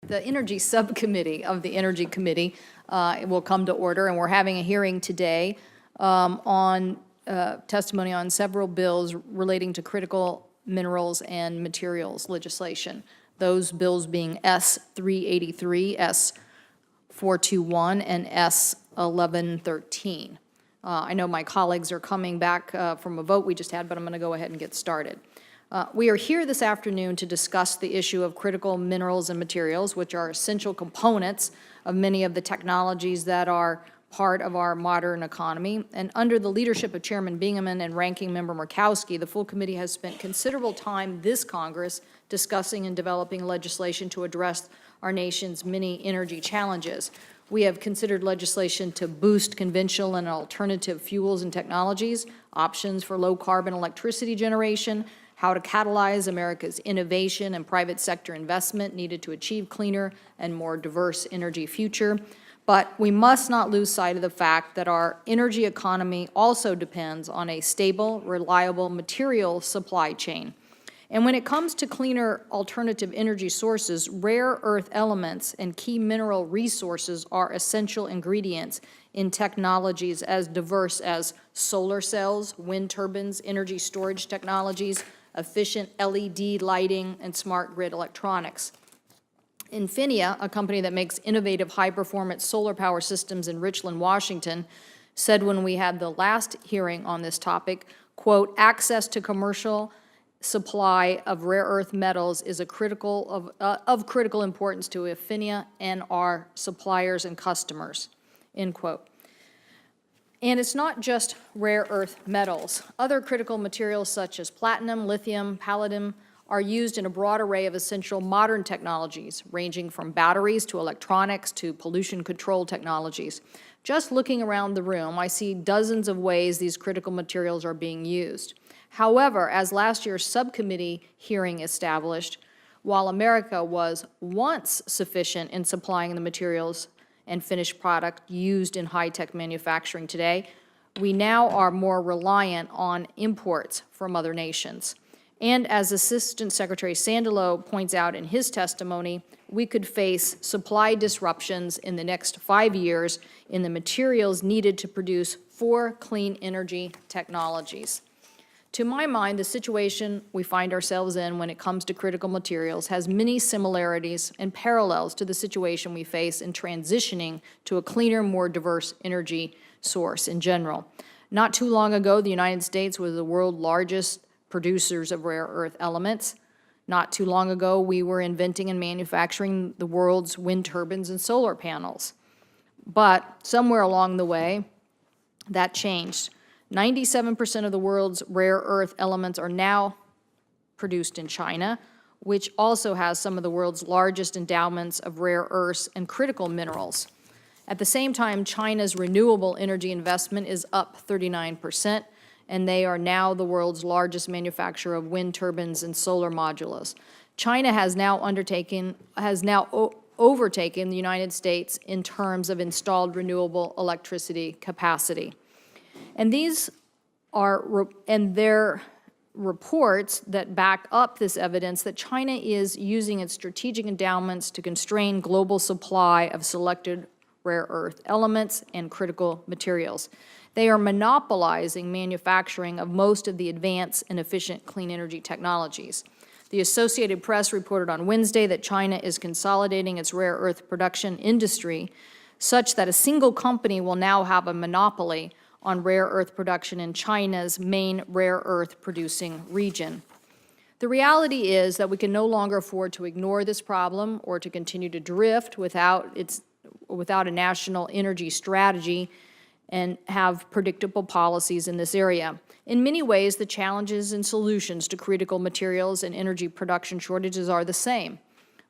The Energy Subcommittee of the Energy Committee will come to order, and we're having a hearing today on testimony on several bills relating to critical minerals and materials legislation. Those bills being S-383, S-421, and S-1113. I know my colleagues are coming back from a vote we just had, but I'm going to go ahead and get started. We are here this afternoon to discuss the issue of critical minerals and materials, which are essential components of many of the technologies that are part of our modern economy. And under the leadership of Chairman Bingaman and Ranking Member Murkowski, the full committee has spent considerable time this Congress discussing and developing legislation to address our nation's many energy challenges. We have considered legislation to boost conventional and alternative fuels and technologies, options for low-carbon electricity generation, how to catalyze America's innovation and private sector investment needed to achieve cleaner and more diverse energy future. But we must not lose sight of the fact that our energy economy also depends on a stable, reliable material supply chain. And when it comes to cleaner alternative energy sources, rare earth elements and key mineral resources are essential ingredients in technologies as diverse as solar cells, wind turbines, energy storage technologies, efficient LED lighting, and smart grid electronics. Infinia, a company that makes innovative high-performance solar power systems in Richland, Washington, said when we had the last hearing on this topic, quote, access to commercial supply of rare earth metals is of critical importance to Infinia and our suppliers and customers, end quote. And it's not just rare earth metals. Other critical materials such as platinum, lithium, palladium are used in a broad array of essential modern technologies, ranging from batteries to electronics to pollution control technologies. Just looking around the room, I see dozens of ways these critical materials are being used. However, as last year's subcommittee hearing established, while America was once sufficient in supplying the materials and finished product used in high-tech manufacturing today, we now are more reliant on imports from other nations. And as Assistant Secretary Sandilow points out in his testimony, we could face supply disruptions in the next 5 years in the materials needed to produce 4 clean energy technologies. To my mind, the situation we find ourselves in when it comes to critical materials has many similarities and parallels to the situation we face in transitioning to a cleaner, more diverse energy source in general. Not too long ago, the United States was the world's largest producers of rare earth elements. Not too long ago, we were inventing and manufacturing the world's wind turbines and solar panels. But somewhere along the way, that changed. 97% of the world's rare earth elements are now produced in China, which also has some of the world's largest endowments of rare earths and critical minerals. At the same time, China's renewable energy investment is up 39%, and they are now the world's largest manufacturer of wind turbines and solar modules. China has now overtaken the United States in terms of installed renewable electricity capacity. And these are, and their reports that back up this evidence that China is using its strategic endowments to constrain global supply of selected rare earth elements and critical materials. They are monopolizing manufacturing of most of the advanced and efficient clean energy technologies. The Associated Press reported on Wednesday that China is consolidating its rare earth production industry such that a single company will now have a monopoly on rare earth production in China's main rare earth producing region. The reality is that we can no longer afford to ignore this problem or to continue to drift without a national energy strategy and have predictable policies in this area. In many ways, the challenges and solutions to critical materials and energy production shortages are the same.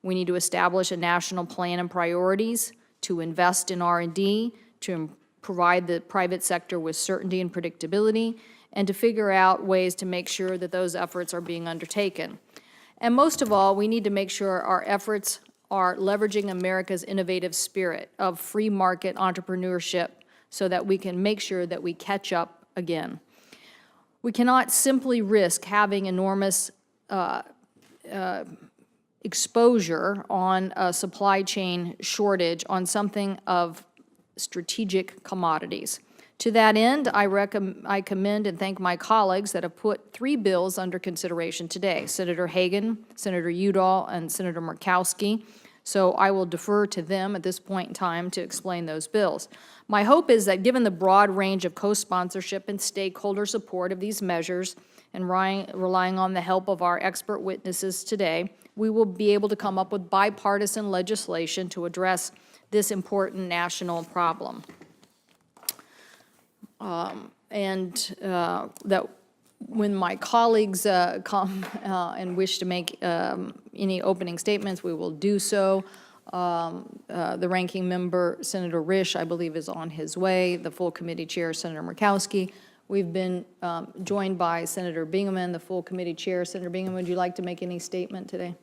We need to establish a national plan and priorities to invest in R&D, to provide the private sector with certainty and predictability, and to figure out ways to make sure that those efforts are being undertaken. And most of all, we need to make sure our efforts are leveraging America's innovative spirit of free market entrepreneurship so that we can make sure that we catch up again. We cannot simply risk having enormous exposure on a supply chain shortage on something of strategic commodities. To that end, I commend and thank my colleagues that have put 3 bills under consideration today, Senator Hagan, Senator Udall, and Senator Murkowski. So I will defer to them at this point in time to explain those bills. My hope is that given the broad range of co-sponsorship and stakeholder support of these measures, and relying on the help of our expert witnesses today, we will be able to come up with bipartisan legislation to address this important national problem. That when my colleagues come and wish to make any opening statements, we will do so. The ranking member, Senator Risch, I believe, is on his way. The full committee chair, Senator Murkowski. We've been joined by Senator Bingaman, the full committee chair. Senator Bingaman, would you like to make any statement today?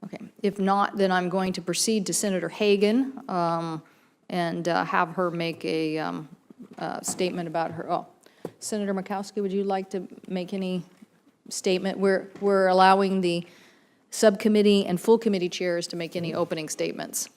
Okay. If not, then I'm going to proceed to Senator Hagan and have her make a statement about her. Oh, Senator Murkowski, would you like to make any statement? We're allowing the subcommittee and full committee chairs to make any opening statements.